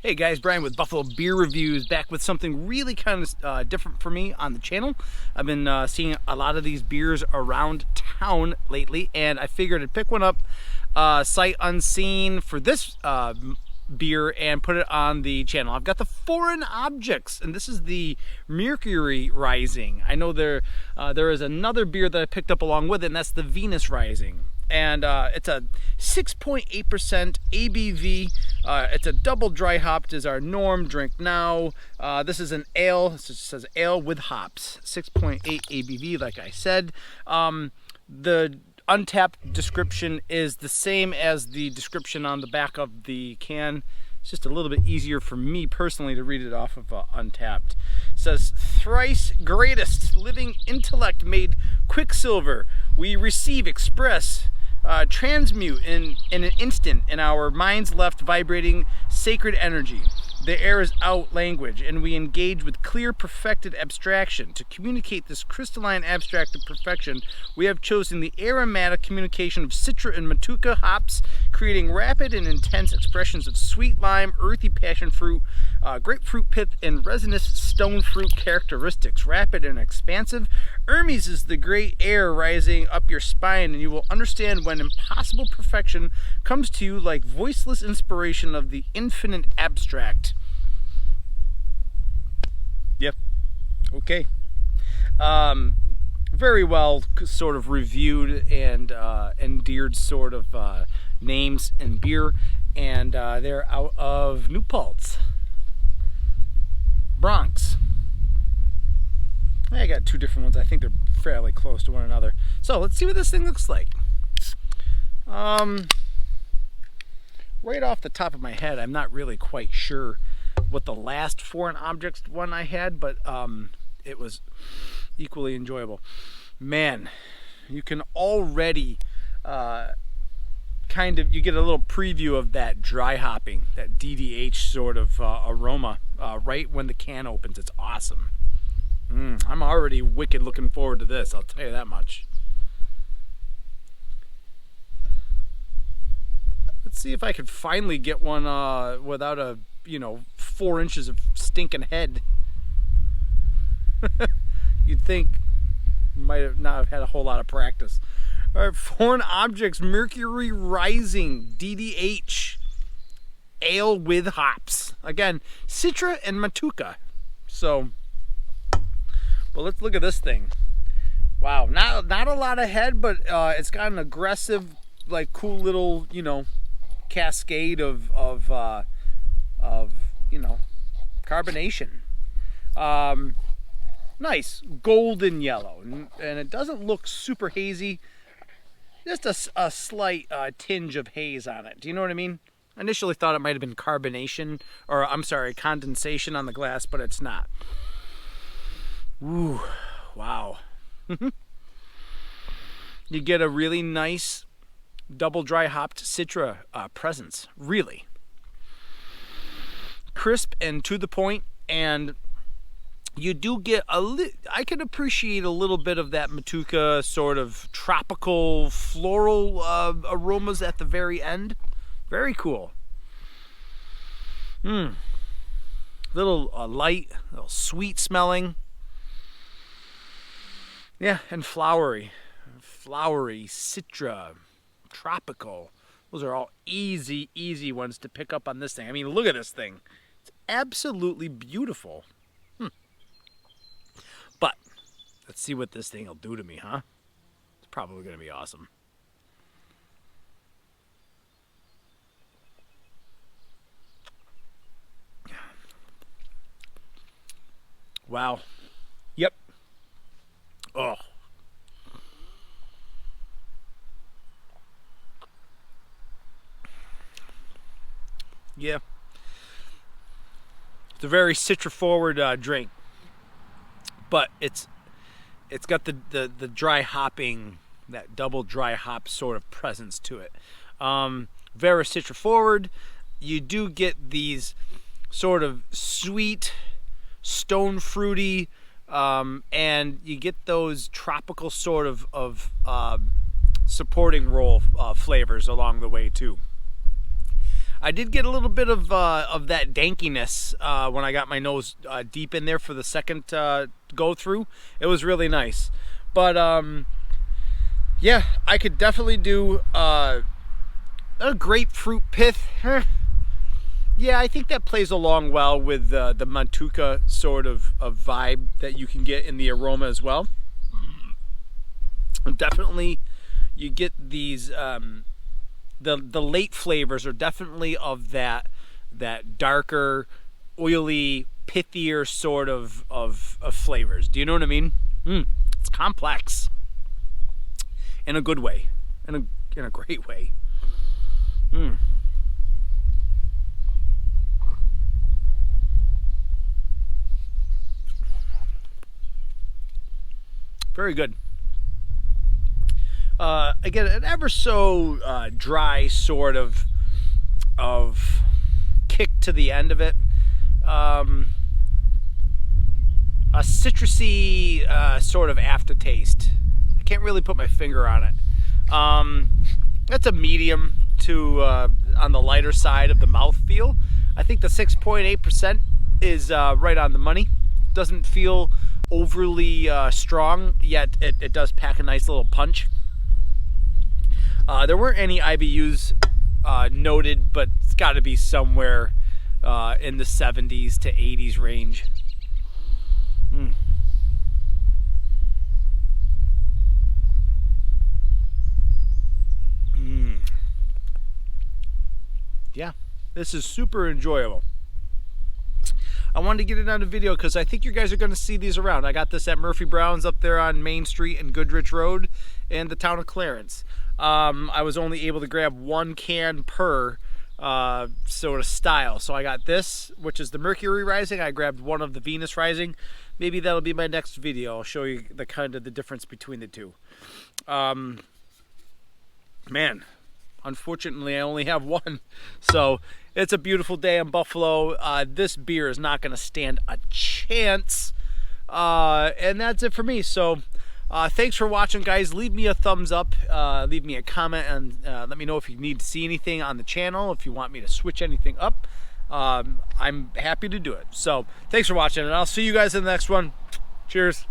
Hey guys, Brian with Buffalo Beer Reviews, back with something really kind of different for me on the channel. I've been seeing a lot of these beers around town lately, and I figured I'd pick one up sight unseen for this beer and put it on the channel. I've got the Foreign Objects, and this is the Mercury Rising. I know there is another beer that I picked up along with it, and that's the Venus Rising. And it's a 6.8% ABV. It's a double dry hopped is our norm drink now. This is an ale. It says ale with hops. 6.8 ABV, like I said. The Untapped description is the same as the description on the back of the can. It's just a little bit easier for me personally to read it off of Untapped. It says, thrice greatest living intellect made quicksilver. We receive, express, transmute in an instant, in our minds left vibrating sacred energy. The air is out language, and we engage with clear, perfected abstraction. To communicate this crystalline abstract of perfection, we have chosen the aromatic communication of Citra and Matuka hops, creating rapid and intense expressions of sweet lime, earthy passion fruit, grapefruit pith, and resinous stone fruit characteristics. Rapid and expansive, Hermes is the great air rising up your spine, and you will understand when impossible perfection comes to you like voiceless inspiration of the infinite abstract. Yep. Okay. Very well sort of reviewed and endeared sort of names in beer, and they're out of New Paltz, Bronx. I got two different ones. I think they're fairly close to one another. So let's see what this thing looks like. Right off the top of my head, I'm not really quite sure what the last Foreign Objects one I had, but it was equally enjoyable. Man, you can already you get a little preview of that dry hopping, that DDH sort of aroma right when the can opens. It's awesome. I'm already wicked looking forward to this, I'll tell you that much. Let's see if I could finally get one without a 4 inches of stinking head. You'd think might have not have had a whole lot of practice. All right, Foreign Objects Mercury Rising DDH ale with hops. Again, Citra and Matuka. So, well, let's look at this thing. Wow, not a lot of head, but it's got an aggressive, like, cool little, cascade of carbonation. Nice golden yellow, and it doesn't look super hazy. Just a slight tinge of haze on it. Do you know what I mean? I initially thought it might have been carbonation, or I'm sorry, condensation on the glass, but it's not. Ooh, wow. You get a really nice double dry hopped Citra presence, really. Crisp and to the point, and you do get I can appreciate a little bit of that Matuka sort of tropical floral aromas at the very end. Very cool. Little light, a little sweet smelling. Yeah, and flowery Citra, tropical. Those are all easy ones to pick up on this thing. I mean, look at this thing. It's absolutely beautiful. But let's see what this thing will do to me, huh? It's probably going to be awesome. Wow. Yep. Oh. Yeah. It's a very Citra forward drink, but it's got the dry hopping, that double dry hop sort of presence to it. Very Citra forward. You do get these sort of sweet, stone fruity, and you get those tropical sort of supporting role flavors along the way too. I did get a little bit of that dankiness when I got my nose deep in there for the second go through. It was really nice. But yeah, I could definitely do a grapefruit pith. Yeah, I think that plays along well with the Mantuka sort of vibe that you can get in the aroma as well. Definitely, you get these the late flavors are definitely of that darker, oily, pithier sort of flavors. Do you know what I mean? It's complex in a good way, in a great way. Very good. Again, an ever so dry sort of kick to the end of it. A citrusy sort of aftertaste. I can't really put my finger on it. That's a medium to on the lighter side of the mouthfeel. I think the 6.8% is right on the money. Doesn't feel overly strong, yet it does pack a nice little punch. There weren't any IBUs noted, but it's got to be somewhere in the 70s to 80s range. Yeah, this is super enjoyable. I wanted to get it on a video because I think you guys are going to see these around. I got this at Murphy Brown's up there on Main Street and Goodrich Road in the town of Clarence. I was only able to grab 1 can per sort of style. So I got this, which is the Mercury Rising. I grabbed one of the Venus Rising. Maybe that'll be my next video. I'll show you the kind of the difference between the two. Man, unfortunately I only have one. So it's a beautiful day in Buffalo. This beer is not going to stand a chance. And that's it for me. So thanks for watching, guys. Leave me a thumbs up. Leave me a comment, and let me know if you need to see anything on the channel, if you want me to switch anything up. I'm happy to do it. So thanks for watching, and I'll see you guys in the next one. Cheers.